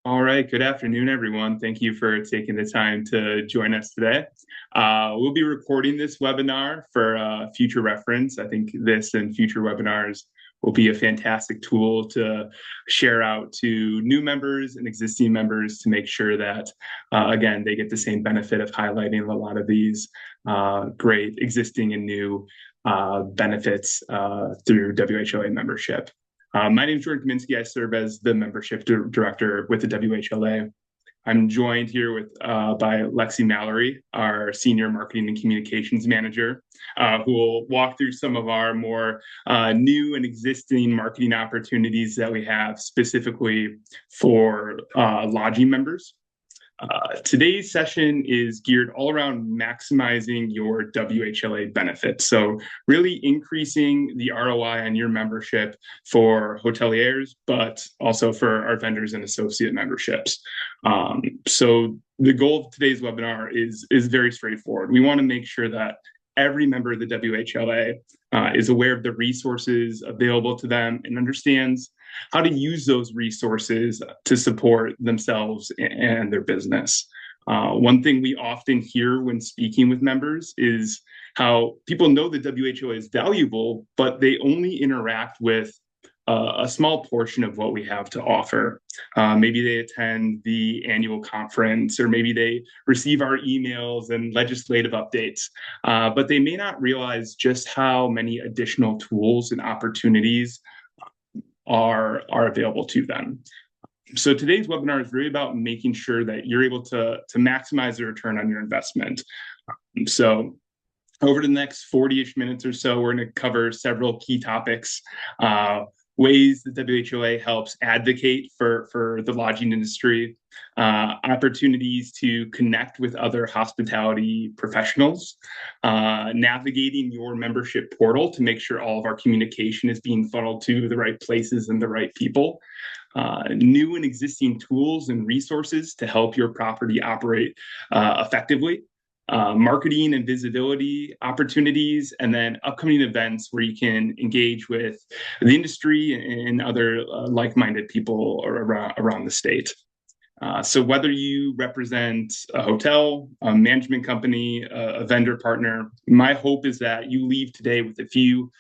All right. Good afternoon, everyone. Thank you for taking the time to join us today. We'll be recording this webinar for future reference. I think this and future webinars will be a fantastic tool to share out to new members and existing members to make sure that, again, they get the same benefit of highlighting a lot of these great existing and new benefits through WHLA membership. My name is Jordan Kaminsky. I serve as the membership director with the WHLA. I'm joined here by Lexi Mallory, our senior marketing and communications manager, who will walk through some of our more new and existing marketing opportunities that we have specifically for lodging members. Today's session is geared all around maximizing your WHLA benefits. So really increasing the ROI on your membership for hoteliers, but also for our vendors and associate memberships. So the goal of today's webinar is very straightforward. We want to make sure that every member of the WHLA is aware of the resources available to them and understands how to use those resources to support themselves and their business. One thing we often hear when speaking with members is how people know the WHOA is valuable, but they only interact with a small portion of what we have to offer. Maybe they attend the annual conference, or maybe they receive our emails and legislative updates, but they may not realize just how many additional tools and opportunities are available to them. So today's webinar is really about making sure that you're able to maximize the return on your investment. So over the next 40-ish minutes or so, we're going to cover several key topics, ways the WHOA helps advocate for the lodging industry, opportunities to connect with other hospitality professionals, navigating your membership portal to make sure all of our communication is being funneled to the right places and the right people, new and existing tools and resources to help your property operate effectively, marketing and visibility opportunities, and then upcoming events where you can engage with the industry and other like-minded people around the state. So whether you represent a hotel, a management company, a vendor partner, my hope is that you leave today with a few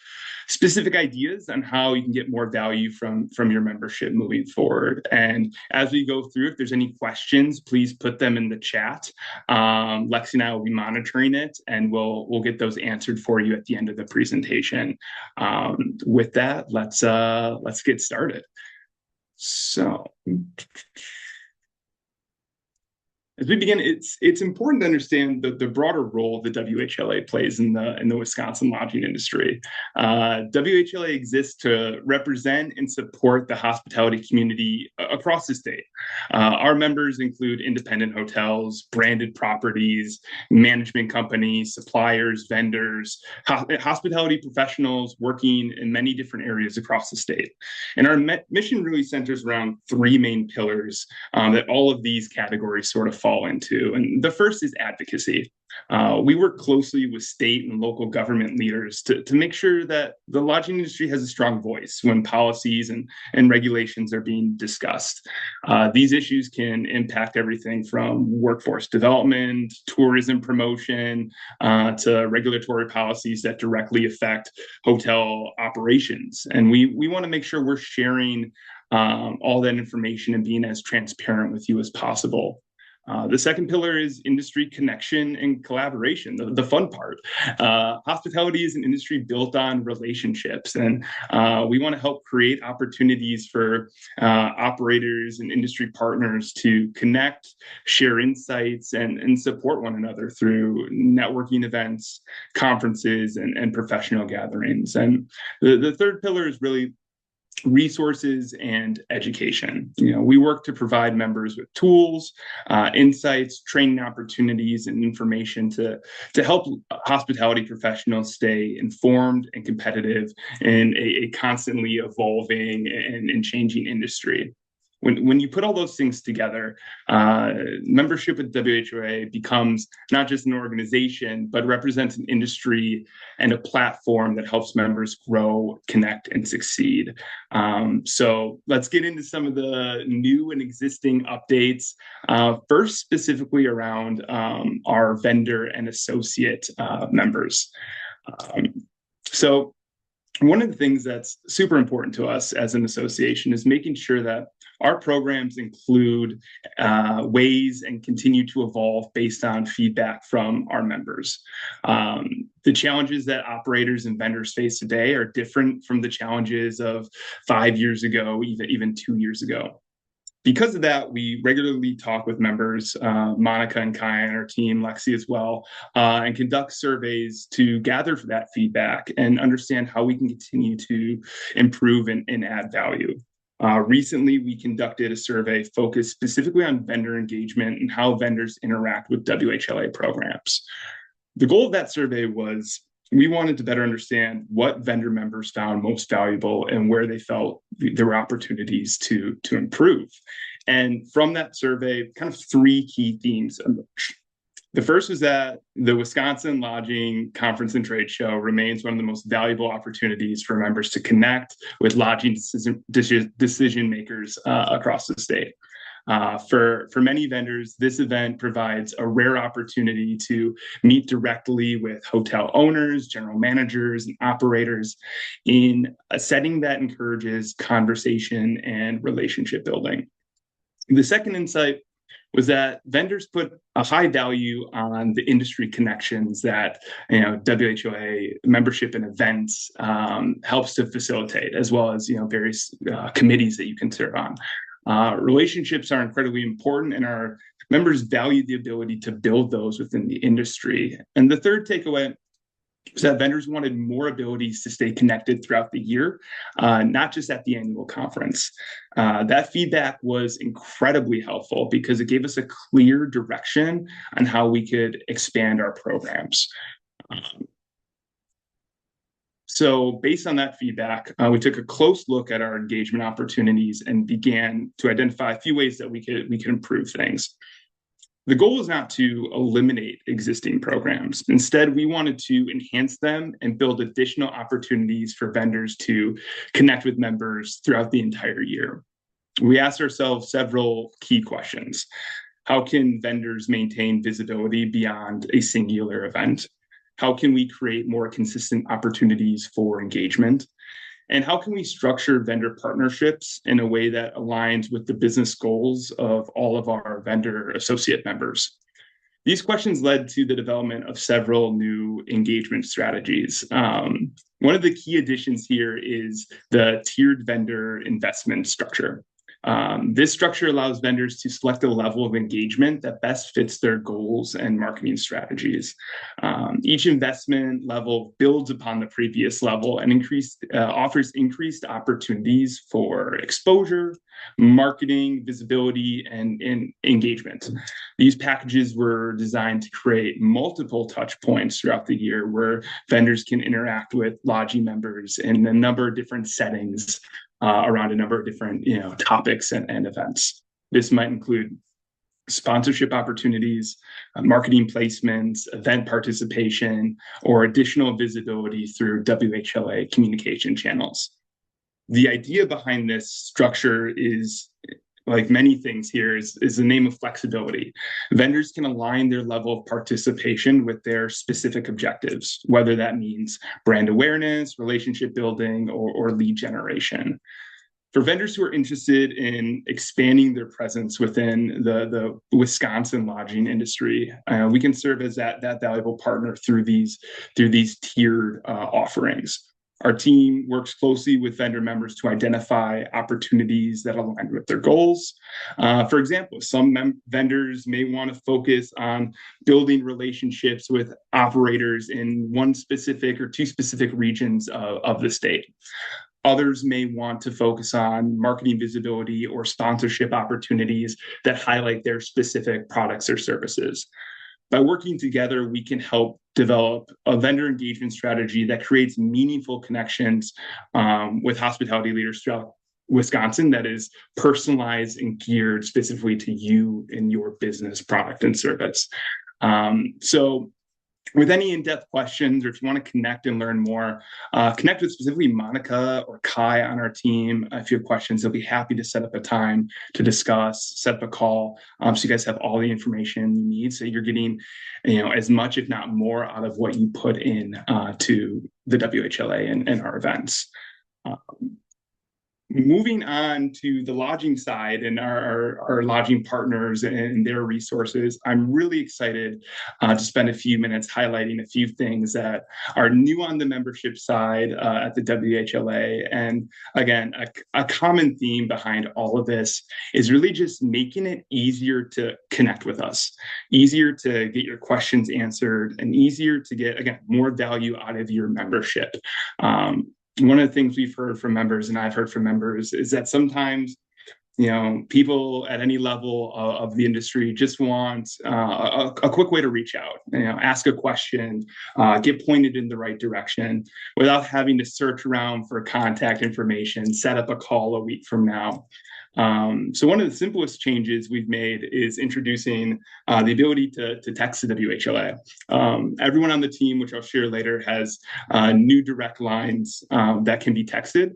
specific ideas on how you can get more value from your membership moving forward. And as we go through, if there's any questions, please put them in the chat. Lexi and I will be monitoring it, and we'll get those answered for you at the end of the presentation. With that, let's get started. So as we begin, it's important to understand the broader role the WHLA plays in the Wisconsin lodging industry. WHLA exists to represent and support the hospitality community across the state. Our members include independent hotels, branded properties, management companies, suppliers, vendors, hospitality professionals working in many different areas across the state. And our mission really centers around three main pillars that all of these categories sort of fall into. And the first is advocacy. We work closely with state and local government leaders to make sure that the lodging industry has a strong voice when policies and regulations are being discussed. These issues can impact everything from workforce development, tourism promotion, to regulatory policies that directly affect hotel operations. And we want to make sure we're sharing all that information and being as transparent with you as possible. The second pillar is industry connection and collaboration, the fun part. Hospitality is an industry built on relationships, and we want to help create opportunities for operators and industry partners to connect, share insights, and support one another through networking events, conferences, and professional gatherings. And the third pillar is really resources and education. We work to provide members with tools, insights, training opportunities, and information to help hospitality professionals stay informed and competitive in a constantly evolving and changing industry. when you put all those things together, membership with WHLA becomes not just an organization, but represents an industry and a platform that helps members grow, connect, and succeed. So let's get into some of the new and existing updates. First, specifically around our vendor and associate members. So one of the things that's super important to us as an association is making sure that our programs include ways and continue to evolve based on feedback from our members. The challenges that operators and vendors face today are different from the challenges of 5 years ago, even 2 years ago. Because of that, we regularly talk with members, Monica and Kai and our team, Lexi as well, and conduct surveys to gather that feedback and understand how we can continue to improve and add value. Recently, we conducted a survey focused specifically on vendor engagement and how vendors interact with WHLA programs. The goal of that survey was we wanted to better understand what vendor members found most valuable and where they felt there were opportunities to improve. And from that survey, kind of 3 key themes emerged. The first was that the Wisconsin Lodging Conference and Trade Show remains one of the most valuable opportunities for members to connect with lodging decision makers across the state. For many vendors, this event provides a rare opportunity to meet directly with hotel owners, general managers, and operators in a setting that encourages conversation and relationship building. The second insight was that vendors put a high value on the industry connections that WHLA membership and events helps to facilitate, as well as various committees that you can serve on. Relationships are incredibly important, and our members value the ability to build those within the industry. And the third takeaway is that vendors wanted more abilities to stay connected throughout the year, not just at the annual conference. That feedback was incredibly helpful because it gave us a clear direction on how we could expand our programs. So based on that feedback, we took a close look at our engagement opportunities and began to identify a few ways that we could improve things. The goal was not to eliminate existing programs. Instead, we wanted to enhance them and build additional opportunities for vendors to connect with members throughout the entire year. We asked ourselves several key questions. How can vendors maintain visibility beyond a singular event? How can we create more consistent opportunities for engagement? And how can we structure vendor partnerships in a way that aligns with the business goals of all of our vendor associate members? These questions led to the development of several new engagement strategies. One of the key additions here is the tiered vendor investment structure. This structure allows vendors to select a level of engagement that best fits their goals and marketing strategies. Each investment level builds upon the previous level and offers increased opportunities for exposure, marketing, visibility, and engagement. These packages were designed to create multiple touch points throughout the year where vendors can interact with lodging members in a number of different settings around a number of different topics and events. This might include sponsorship opportunities, marketing placements, event participation, or additional visibility through WHLA communication channels. The idea behind this structure is, like many things here, is the name of flexibility. Vendors can align their level of participation with their specific objectives, whether that means brand awareness, relationship building, or lead generation. For vendors who are interested in expanding their presence within the Wisconsin lodging industry, we can serve as that valuable partner through these tiered offerings. Our team works closely with vendor members to identify opportunities that align with their goals. For example, some vendors may want to focus on building relationships with operators in one specific or two specific regions of the state. Others may want to focus on marketing visibility or sponsorship opportunities that highlight their specific products or services. By working together, we can help develop a vendor engagement strategy that creates meaningful connections with hospitality leaders throughout Wisconsin that is personalized and geared specifically to you and your business product and service. So with any in-depth questions, or if you want to connect and learn more, connect with specifically Monica or Kai on our team. If you have questions, they'll be happy to set up a time to discuss, set up a call, so you guys have all the information you need. So you're getting, as much, if not more, out of what you put in to the WHLA and our events. Moving on to the lodging side and our lodging partners and their resources, I'm really excited to spend a few minutes highlighting a few things that are new on the membership side at the WHLA. And again, a common theme behind all of this is really just making it easier to connect with us, easier to get your questions answered, and easier to get, again, more value out of your membership. One of the things we've heard from members, and I've heard from members, is that sometimes, people at any level of the industry just want a quick way to reach out, ask a question, get pointed in the right direction without having to search around for contact information, set up a call a week from now. So one of the simplest changes we've made is introducing the ability to text the WHLA. Everyone on the team, which I'll share later, has new direct lines that can be texted.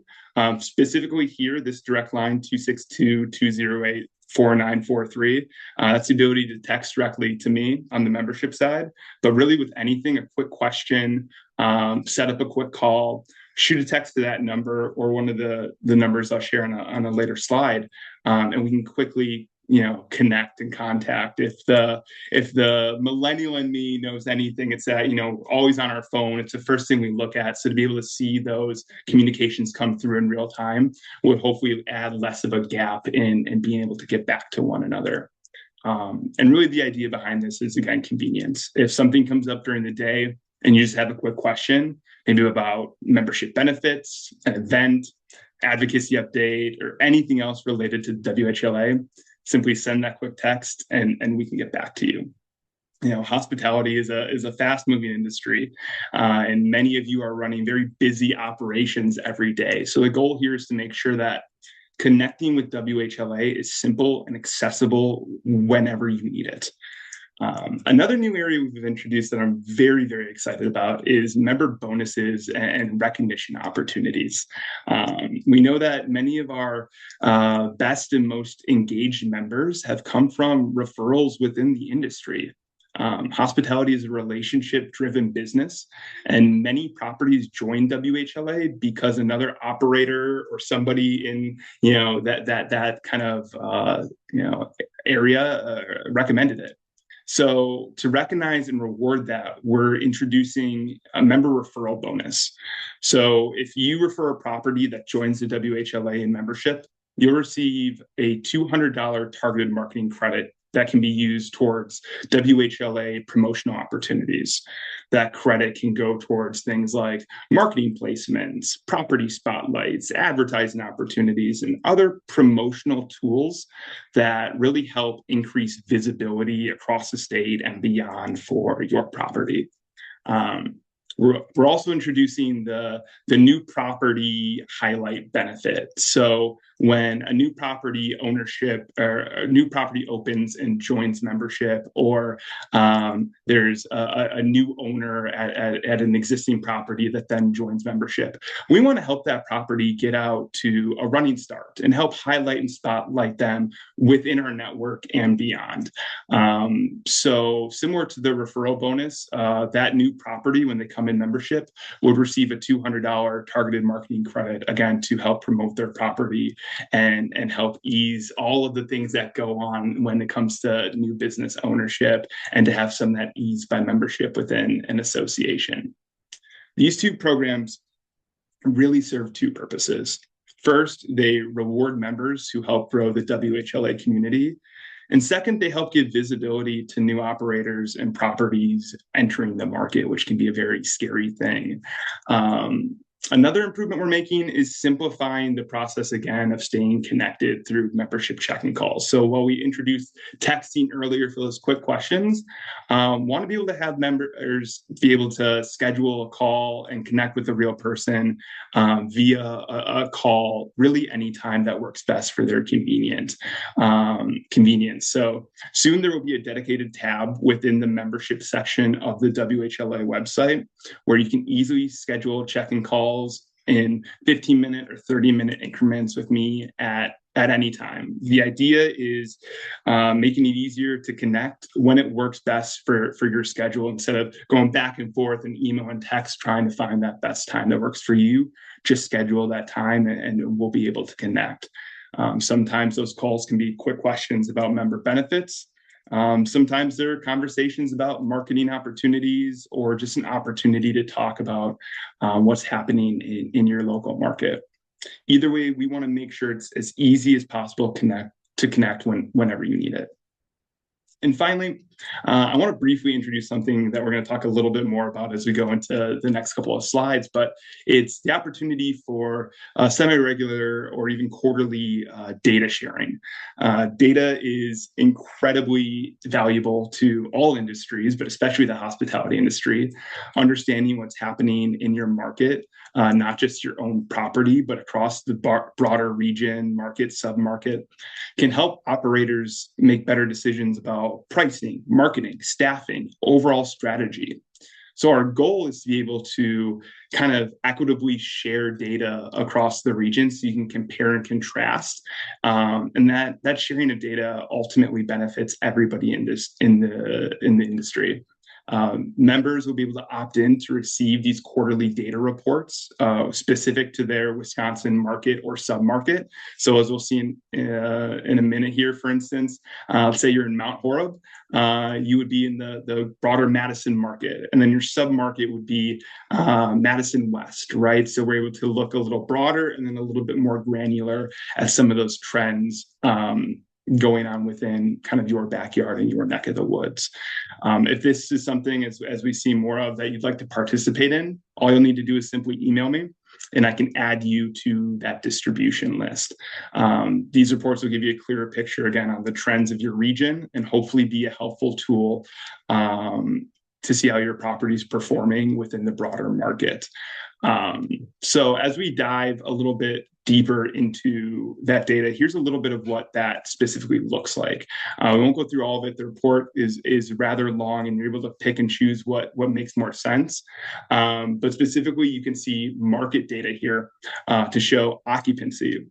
Specifically here, this direct line 262-208-4943. That's the ability to text directly to me on the membership side. But really with anything, a quick question, set up a quick call, shoot a text to that number or one of the numbers I'll share on a later slide, and we can quickly connect and contact. If the millennial in me knows anything, it's that always on our phone. It's the first thing we look at. So to be able to see those communications come through in real time would hopefully add less of a gap in being able to get back to one another. And really the idea behind this is, again, convenience. If something comes up during the day and you just have a quick question, maybe about membership benefits, an event, advocacy update, or anything else related to WHLA, simply send that quick text and we can get back to you. Hospitality is a fast-moving industry, and many of you are running very busy operations every day. So the goal here is to make sure that connecting with WHLA is simple and accessible whenever you need it. Another new area we've introduced that I'm very, very excited about is member bonuses and recognition opportunities. We know that many of our best and most engaged members have come from referrals within the industry. Hospitality is a relationship-driven business, and many properties join WHLA because another operator or somebody in that kind of area recommended it. So to recognize and reward that, we're introducing a member referral bonus. So if you refer a property that joins the WHLA in membership, you'll receive a $200 targeted marketing credit that can be used towards WHLA promotional opportunities. That credit can go towards things like marketing placements, property spotlights, advertising opportunities, and other promotional tools that really help increase visibility across the state and beyond for your property. We're also introducing the new property highlight benefit. So when a new property ownership or a new property opens and joins membership, or there's a new owner at an existing property that then joins membership, we want to help that property get out to a running start and help highlight and spotlight them within our network and beyond. So similar to the referral bonus, that new property, when they come in membership, would receive a $200 targeted marketing credit, again, to help promote their property and help ease all of the things that go on when it comes to new business ownership, and to have some of that ease by membership within an association. These two programs really serve two purposes. First, they reward members who help grow the WHLA community. And second, they help give visibility to new operators and properties entering the market, which can be a very scary thing. Another improvement we're making is simplifying the process again of staying connected through membership check-in calls. So while we introduced texting earlier for those quick questions, want to be able to have members be able to schedule a call and connect with a real person via a call really anytime that works best for their convenience. So soon there will be a dedicated tab within the membership section of the WHLA website where you can easily schedule check-in calls in 15-minute or 30-minute increments with me at any time. The idea is making it easier to connect when it works best for your schedule instead of going back and forth in email and text trying to find that best time that works for you. Just schedule that time and we'll be able to connect. Sometimes those calls can be quick questions about member benefits. Sometimes there are conversations about marketing opportunities or just an opportunity to talk about what's happening in your local market. Either way, we want to make sure it's as easy as possible to connect whenever you need it. And finally, I want to briefly introduce something that we're going to talk a little bit more about as we go into the next couple of slides, but it's the opportunity for semi-regular or even quarterly data sharing. Data is incredibly valuable to all industries, but especially the hospitality industry. Understanding what's happening in your market, not just your own property, but across the broader region, market, sub-market, can help operators make better decisions about pricing, marketing, staffing, overall strategy. So our goal is to be able to kind of equitably share data across the region so you can compare and contrast. And that sharing of data ultimately benefits everybody in the industry. Members will be able to opt in to receive these quarterly data reports specific to their Wisconsin market or sub-market. So as we'll see in a minute here, for instance, let's say you're in Mount Horeb, you would be in the broader Madison market, and then your sub-market would be Madison West, right? So we're able to look a little broader and then a little bit more granular at some of those trends going on within kind of your backyard and your neck of the woods. If this is something as we see more of that you'd like to participate in, all you'll need to do is simply email me and I can add you to that distribution list. These reports will give you a clearer picture again on the trends of your region and hopefully be a helpful tool to see how your property is performing within the broader market. So as we dive a little bit deeper into that data, here's a little bit of what that specifically looks like. We won't go through all of it. The report is rather long and you're able to pick and choose what makes more sense. But specifically, you can see market data here to show occupancy,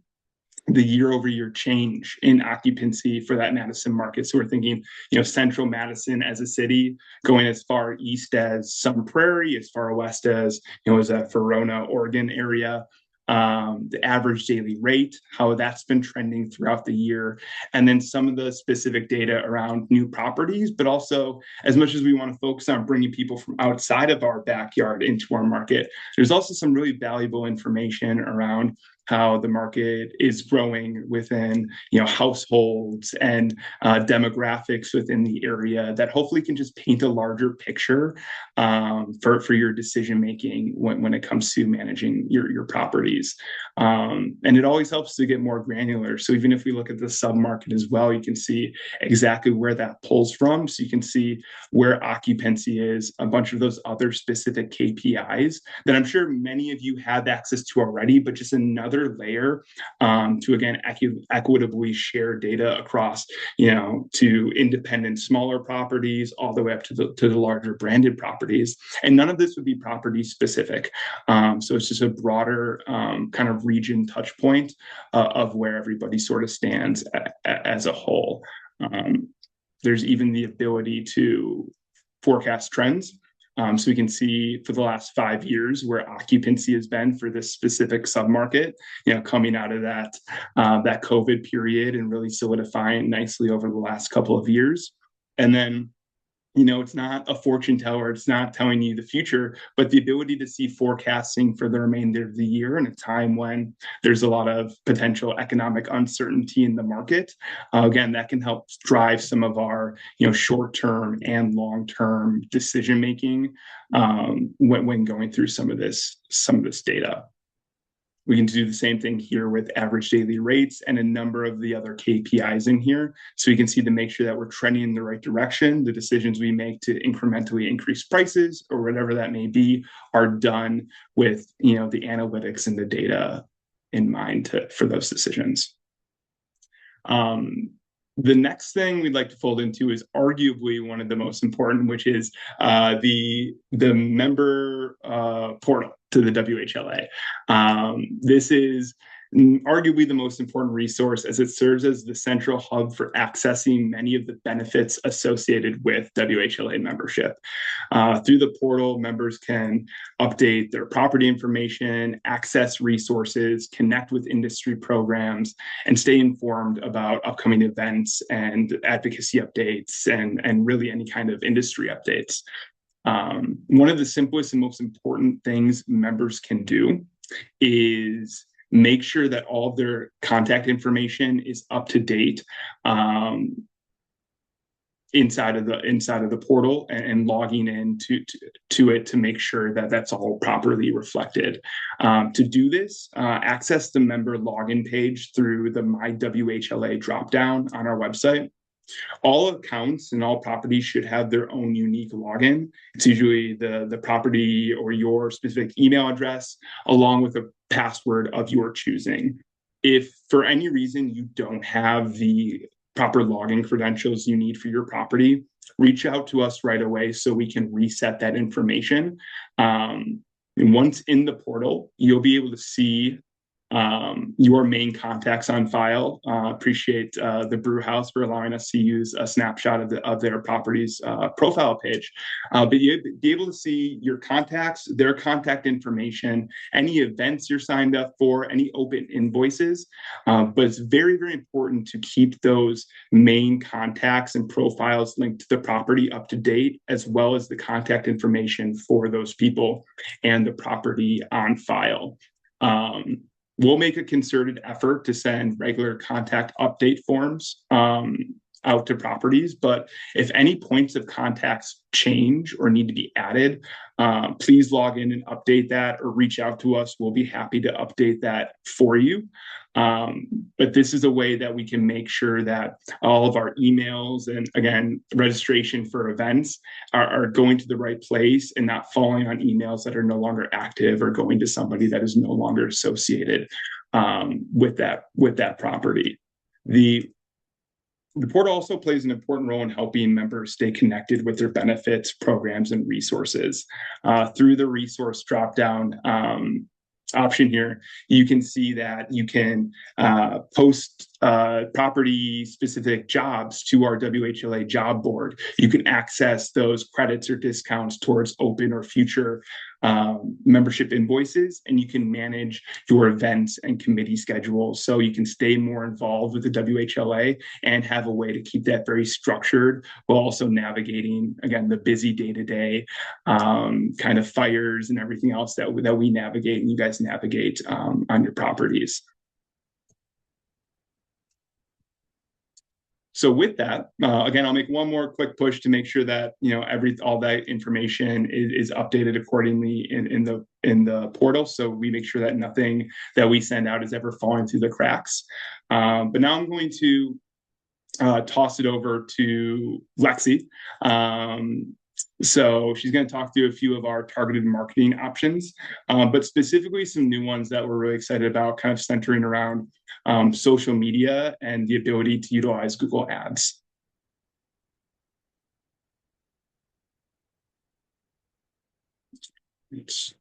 the year-over-year change in occupancy for that Madison market. So we're thinking, central Madison as a city, going as far east as Sun Prairie, as far west as, as that Verona, Oregon area. The average daily rate, how that's been trending throughout the year, and then some of the specific data around new properties, but also as much as we want to focus on bringing people from outside of our backyard into our market, there's also some really valuable information around how the market is growing within, households and demographics within the area that hopefully can just paint a larger picture for your decision making when it comes to managing your properties. And it always helps to get more granular. So even if we look at the sub-market as well, you can see exactly where that pulls from. So you can see where occupancy is, a bunch of those other specific KPIs that I'm sure many of you have access to already, but just another layer to again equitably share data across to independent smaller properties all the way up to the larger branded properties, and none of this would be property specific, so it's just a broader kind of region touch point of where everybody sort of stands as a whole. There's even the ability to forecast trends. So we can see for the last 5 years where occupancy has been for this specific submarket, coming out of that COVID period and really solidifying nicely over the last couple of years. And then, It's not a fortune teller. It's not telling you the future, but the ability to see forecasting for the remainder of the year in a time when there's a lot of potential economic uncertainty in the market. Again, that can help drive some of our, short-term and long-term decision making when going through some of this data. We can do the same thing here with average daily rates and a number of the other KPIs in here. So we can see to make sure that we're trending in the right direction. The decisions we make to incrementally increase prices or whatever that may be are done with, the analytics and the data in mind for those decisions. The next thing we'd like to fold into is arguably one of the most important, which is the member portal to the WHLA. This is arguably the most important resource as it serves as the central hub for accessing many of the benefits associated with WHLA membership. Through the portal, members can update their property information, access resources, connect with industry programs, and stay informed about upcoming events and advocacy updates and really any kind of industry updates. One of the simplest and most important things members can do is make sure that all of their contact information is up to date inside of the portal and logging in to it to make sure that that's all properly reflected. To do this, access the member login page through the My WHLA dropdown on our website. All accounts and all properties should have their own unique login. It's usually the property or your specific email address, along with a password of your choosing. If for any reason you don't have the proper login credentials you need for your property, reach out to us right away so we can reset that information. And once in the portal, you'll be able to see your main contacts on file. Appreciate the brew house for allowing us to use a snapshot of their property's profile page. But you'll be able to see your contacts, their contact information, any events you're signed up for, any open invoices. But it's very, very important to keep those main contacts and profiles linked to the property up to date, as well as the contact information for those people and the property on file. We'll make a concerted effort to send regular contact update forms out to properties, but if any points of contacts change or need to be added, please log in and update that or reach out to us. We'll be happy to update that for you. But this is a way that we can make sure that all of our emails and, again, registration for events are going to the right place and not falling on emails that are no longer active or going to somebody that is no longer associated with that property. The portal also plays an important role in helping members stay connected with their benefits, programs, and resources. Through the resource dropdown option here, you can see that you can post property-specific jobs to our WHLA job board. You can access those credits or discounts towards open or future membership invoices, and you can manage your events and committee schedules so you can stay more involved with the WHLA and have a way to keep that very structured while also navigating, again, the busy day-to-day kind of fires and everything else that we navigate and you guys navigate on your properties. So with that, again, I'll make one more quick push to make sure that all that information is updated accordingly in the portal. So we make sure that nothing that we send out is ever falling through the cracks. But now I'm going to toss it over to Lexi. So she's going to talk through a few of our targeted marketing options, but specifically some new ones that we're really excited about, kind of centering around social media and the ability to utilize Google Ads. Oops.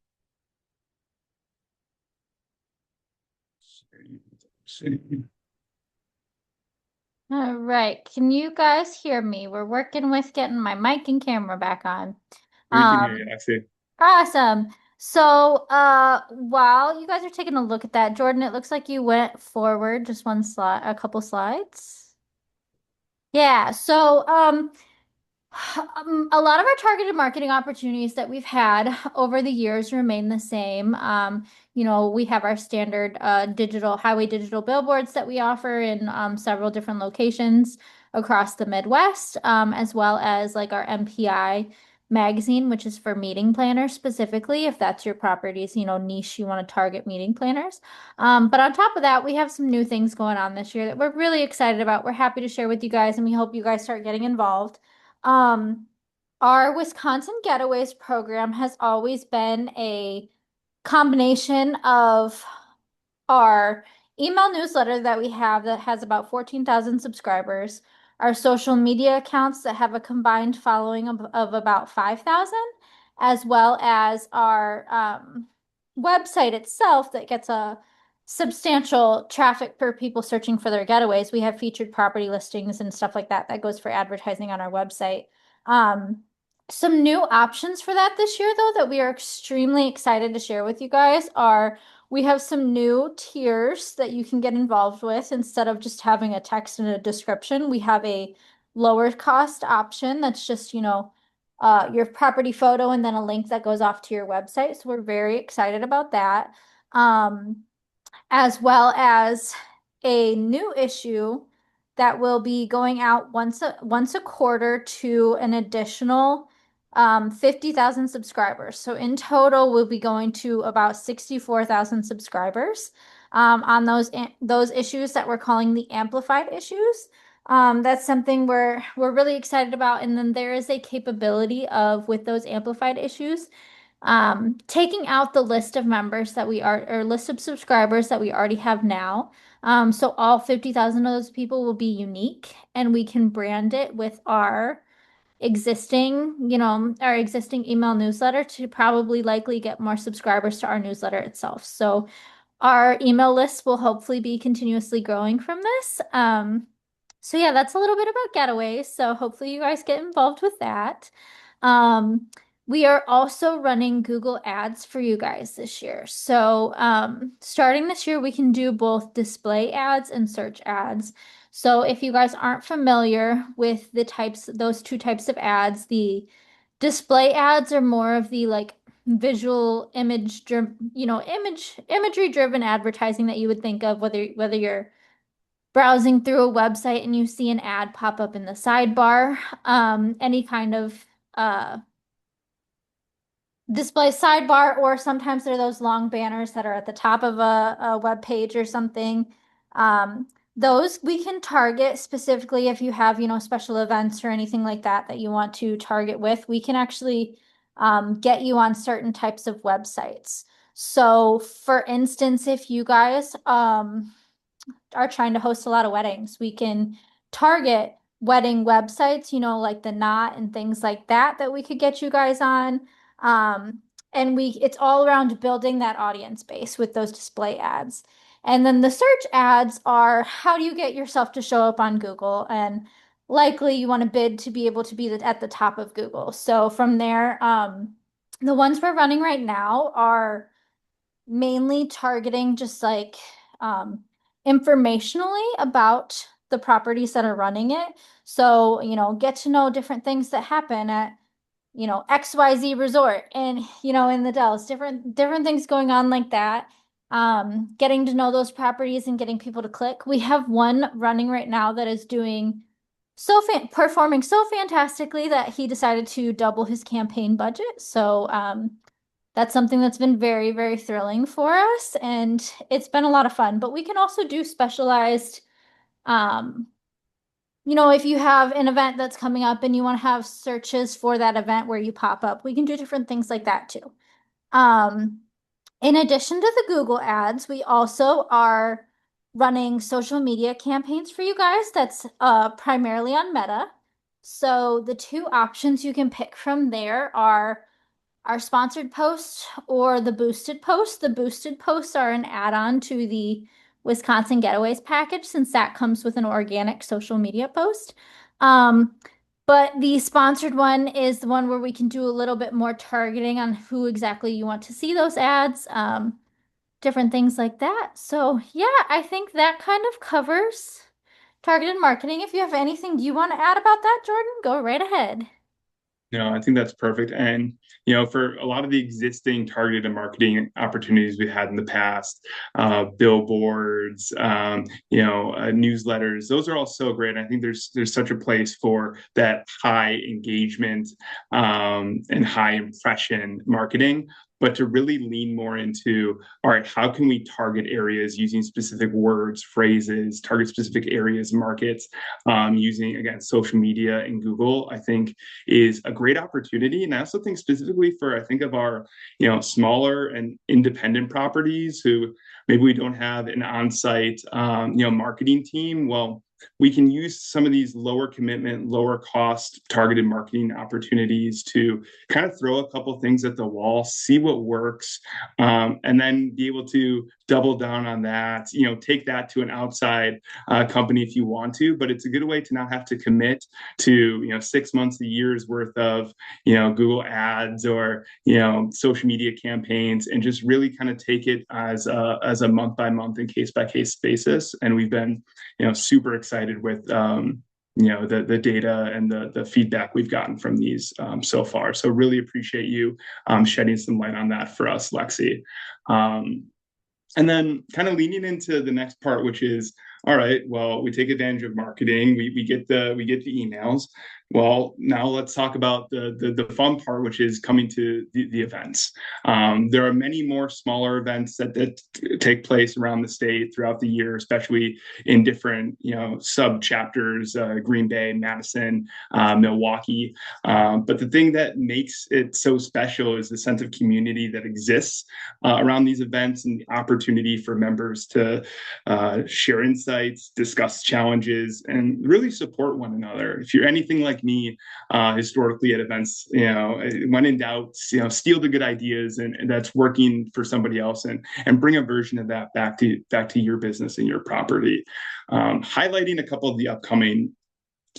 All right. Can you guys hear me? We're working with getting my mic and camera back on. We can hear you, Lexi. Awesome. So, while you guys are taking a look at that, Jordan, it looks like you went forward just one slide, a couple slides. Yeah. So, A lot of our targeted marketing opportunities that we've had over the years remain the same. We have our standard digital highway digital billboards that we offer in several different locations across the Midwest, as well as like our MPI magazine, which is for meeting planners specifically, if that's your property's, niche you want to target meeting planners. But on top of that, we have some new things going on this year that we're really excited about. We're happy to share with you guys, and we hope you guys start getting involved. Um, our Wisconsin Getaways program has always been a combination of our email newsletter that we have that has about 14,000 subscribers, our social media accounts that have a combined following of about 5,000, as well as our website itself that gets a substantial traffic per people searching for their getaways. We have featured property listings and stuff like that that goes for advertising on our website. Um, some new options for that this year, though, that we are extremely excited to share with you guys are we have some new tiers that you can get involved with instead of just having a text and a description. We have a lower cost option that's just, your property photo and then a link that goes off to your website. So we're very excited about that. Um, as well as a new issue that will be going out once a quarter to an additional 50,000 subscribers. So in total, we'll be going to about 64,000 subscribers on those issues that we're calling the amplified issues. That's something we're really excited about. And then there is a capability of with those amplified issues taking out the list of members that we are, or list of subscribers that we already have now. So all 50,000 of those people will be unique and we can brand it with our existing email newsletter to probably likely get more subscribers to our newsletter itself. So our email list will hopefully be continuously growing from this. So yeah, that's a little bit about getaways. So hopefully you guys get involved with that. Um, we are also running Google Ads for you guys this year. So starting this year, we can do both display ads and search ads. So if you guys aren't familiar with those two types of ads, the display ads are more of the like visual imagery driven advertising that you would think of whether you're browsing through a website and you see an ad pop up in the sidebar, any kind of uh, display sidebar, or sometimes there are those long banners that are at the top of a web page or something. Um, those we can target specifically if you have, special events or anything like that that you want to target with. We can actually get you on certain types of websites. So, for instance, if you guys are trying to host a lot of weddings, we can target wedding websites, like the Knot and things like that that we could get you guys on. Um, and it's all around building that audience base with those display ads. And then the search ads are how do you get yourself to show up on Google? And likely you want to bid to be able to be at the top of Google. So from there, the ones we're running right now are mainly targeting just like um, informationally about the properties that are running it. So, get to know different things that happen at, XYZ resort and, in the Dells, different things going on like that. Getting to know those properties and getting people to click. We have one running right now that is doing performing so fantastically that he decided to double his campaign budget. So, that's something that's been very, very thrilling for us, and it's been a lot of fun. But we can also do specialized, um, if you have an event that's coming up and you want to have searches for that event where you pop up, we can do different things like that too. Um, in addition to the Google ads, we also are running social media campaigns for you guys that's primarily on Meta. So the two options you can pick from there are our sponsored posts or the boosted posts. The boosted posts are an add-on to the Wisconsin Getaways package since that comes with an organic social media post. Um, but the sponsored one is the one where we can do a little bit more targeting on who exactly you want to see those ads, different things like that. So yeah, I think that kind of covers targeted marketing. If you have anything you want to add about that, Jordan, go right ahead. No, I think that's perfect. And, for a lot of the existing targeted marketing opportunities we had in the past, billboards, newsletters, those are all so great. I think there's such a place for that high engagement and high impression marketing. But to really lean more into, all right, how can we target areas using specific words, phrases, target specific areas, markets, using, again, social media and Google, I think is a great opportunity. And I also think specifically for, I think of our, smaller and independent properties who maybe we don't have an on-site, marketing team. Well, we can use some of these lower commitment, lower cost targeted marketing opportunities to kind of throw a couple things at the wall, see what works, and then be able to double down on that, take that to an outside company if you want to. But it's a good way to not have to commit to 6 months, a year's worth of Google ads or social media campaigns, and just really kind of take it as a month by month and case by case basis. And we've been super excited with the data and the feedback we've gotten from these so far. So really appreciate you shedding some light on that for us, Lexi. Um, and then kind of leaning into the next part, which is, all right, well, we take advantage of marketing, we get the emails. Well, now let's talk about the fun part, which is coming to the events. There are many more smaller events that take place around the state throughout the year, especially in different sub chapters, Green Bay, Madison, Milwaukee. But the thing that makes it so special is the sense of community that exists around these events, and the opportunity for members to share insights, discuss challenges, and really support one another. If you're anything like me, historically at events, when in doubt, steal the good ideas and that's working for somebody else, and bring a version of that back to your business and your property. Highlighting a couple of the upcoming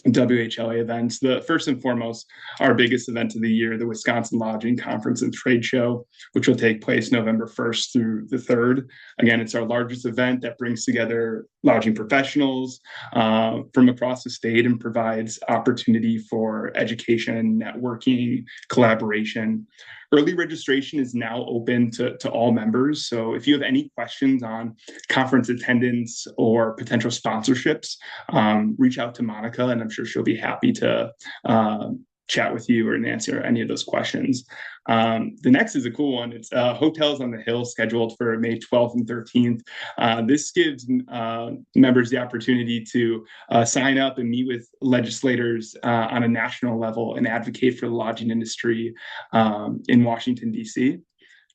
WHLA events. The first and foremost, our biggest event of the year, the Wisconsin Lodging Conference and Trade Show, which will take place November 1st through the 3rd. Again, it's our largest event that brings together lodging professionals from across the state and provides opportunity for education, networking, collaboration. Early registration is now open to all members. So if you have any questions on conference attendance or potential sponsorships, reach out to Monica, and I'm sure she'll be happy to chat with you or answer any of those questions. The next is a cool one. It's Hotels on the Hill, scheduled for May 12th and 13th. This gives members the opportunity to sign up and meet with legislators on a national level and advocate for the lodging industry in Washington, D.C.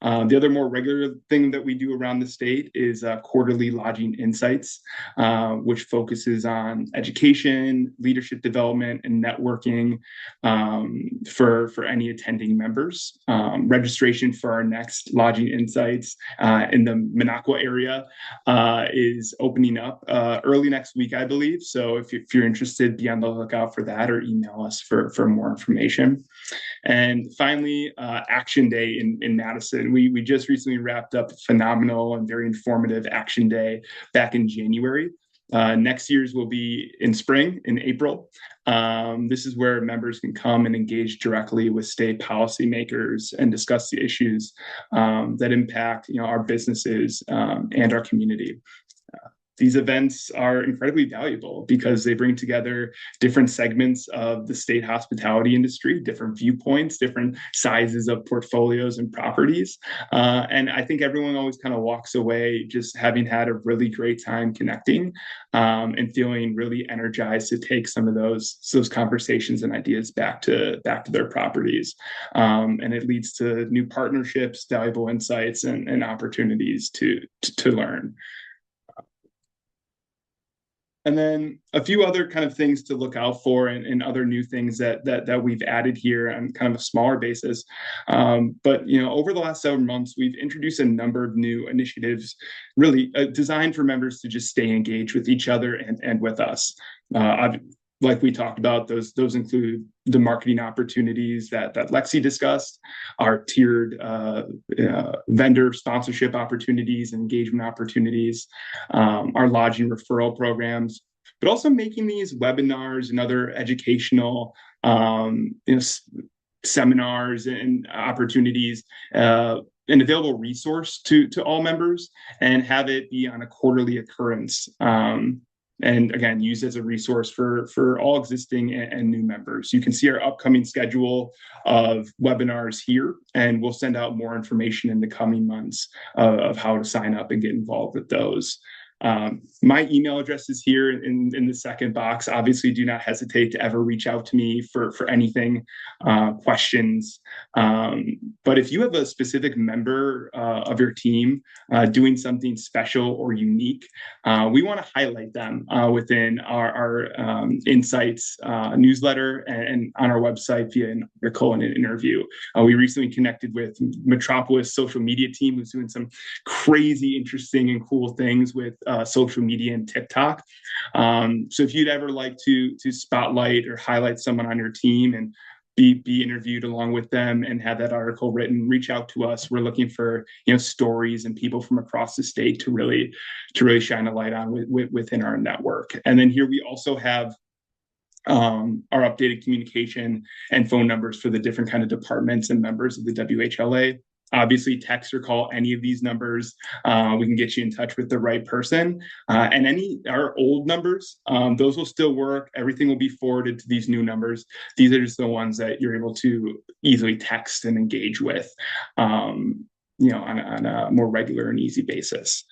The other more regular thing that we do around the state is quarterly lodging insights, which focuses on education, leadership development, and networking for any attending members. Registration for our next lodging insights in the Minocqua area is opening up early next week, I believe. So if you're interested, be on the lookout for that, or email us for more information. And finally, Action Day in Madison. We just recently wrapped up a phenomenal and very informative Action Day back in January. Next year's will be in spring, in April. This is where members can come and engage directly with state policymakers and discuss the issues that impact our businesses and our community. These events are incredibly valuable because they bring together different segments of the state hospitality industry, different viewpoints, different sizes of portfolios and properties. And I think everyone always kind of walks away just having had a really great time connecting and feeling really energized to take some of those conversations and ideas back to their properties. And it leads to new partnerships, valuable insights, and opportunities to learn. And then a few other kind of things to look out for, and other new things that we've added here on kind of a smaller basis. But over the last several months, we've introduced a number of new initiatives, really designed for members to just stay engaged with each other and with us. Like we talked about, those include the marketing opportunities that Lexi discussed, our tiered vendor sponsorship opportunities and engagement opportunities, our lodging referral programs, but also making these webinars and other educational seminars and opportunities, an available resource to all members, and have it be on a quarterly occurrence. And again, used as a resource for all existing and new members. You can see our upcoming schedule of webinars here, and we'll send out more information in the coming months of how to sign up and get involved with those. My email address is here in the second box. Obviously, do not hesitate to ever reach out to me for anything, questions. But if you have a specific member of your team doing something special or unique, we want to highlight them within our Insights newsletter and on our website via an article and an interview. We recently connected with Metropolis social media team, who's doing some crazy, interesting, and cool things with social media and TikTok. So if you'd ever like to spotlight or highlight someone on your team and be interviewed along with them and have that article written, reach out to us. We're looking for stories and people from across the state to really shine a light on within our network. And then here we also have our updated communication and phone numbers for the different kind of departments and members of the WHLA. Obviously, text or call any of these numbers. We can get you in touch with the right person. And our old numbers, those will still work. Everything will be forwarded to these new numbers. These are just the ones that you're able to easily text and engage with, on a more regular and easy basis.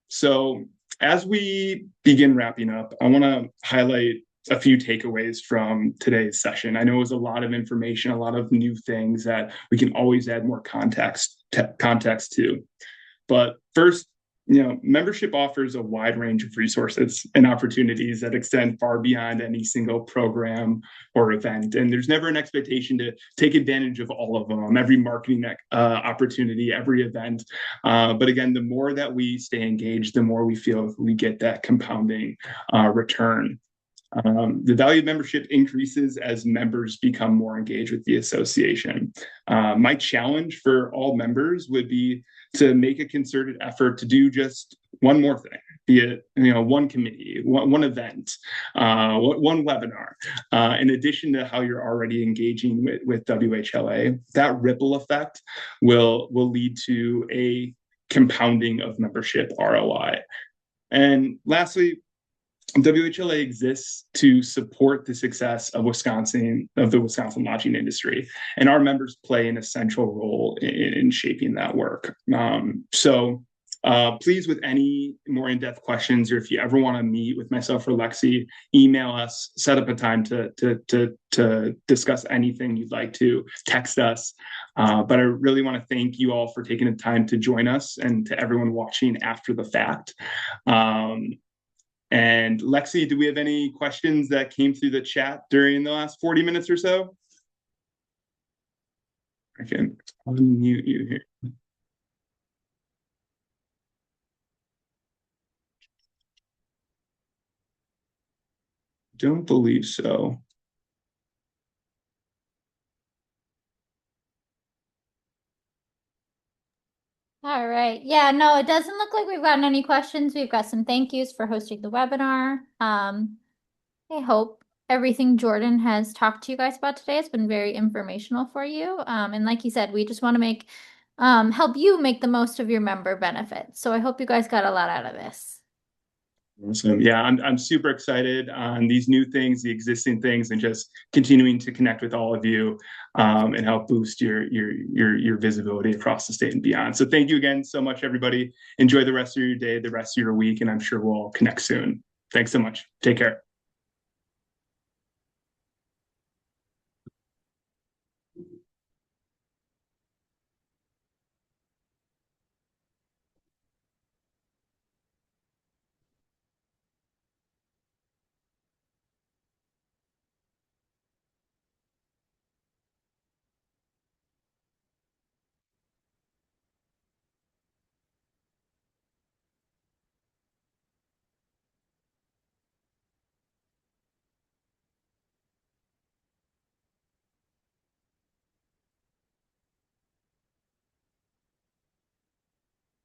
So as we begin wrapping up, I want to highlight a few takeaways from today's session. I know it was a lot of information, a lot of new things that we can always add more context to. But first, membership offers a wide range of resources and opportunities that extend far beyond any single program or event. And there's never an expectation to take advantage of all of them, every marketing opportunity, every event. But again, the more that we stay engaged, the more we feel we get that compounding return. The value of membership increases as members become more engaged with the association. My challenge for all members would be to make a concerted effort to do just one more thing, be it one committee, one event, one webinar. In addition to how you're already engaging with WHLA, that ripple effect will lead to a compounding of membership ROI. And lastly, WHLA exists to support the success of the Wisconsin lodging industry, and our members play an essential role in shaping that work. So please, with any more in-depth questions, or if you ever want to meet with myself or Lexi, email us, set up a time to discuss anything you'd like to, text us. But I really want to thank you all for taking the time to join us, and to everyone watching after the fact. And Lexi, do we have any questions that came through the chat during the last 40 minutes or so? I can unmute you here. Don't believe so. All right. Yeah, no, it doesn't look like we've gotten any questions. We've got some thank yous for hosting the webinar. I hope everything Jordan has talked to you guys about today has been very informational for you. And like you said, we just want to help you make the most of your member benefits. So I hope you guys got a lot out of this. Awesome. Yeah, I'm super excited on these new things, the existing things, and just continuing to connect with all of you and help boost your visibility across the state and beyond. So thank you again so much, everybody. Enjoy the rest of your day, the rest of your week, and I'm sure we'll connect soon. Thanks so much. Take care.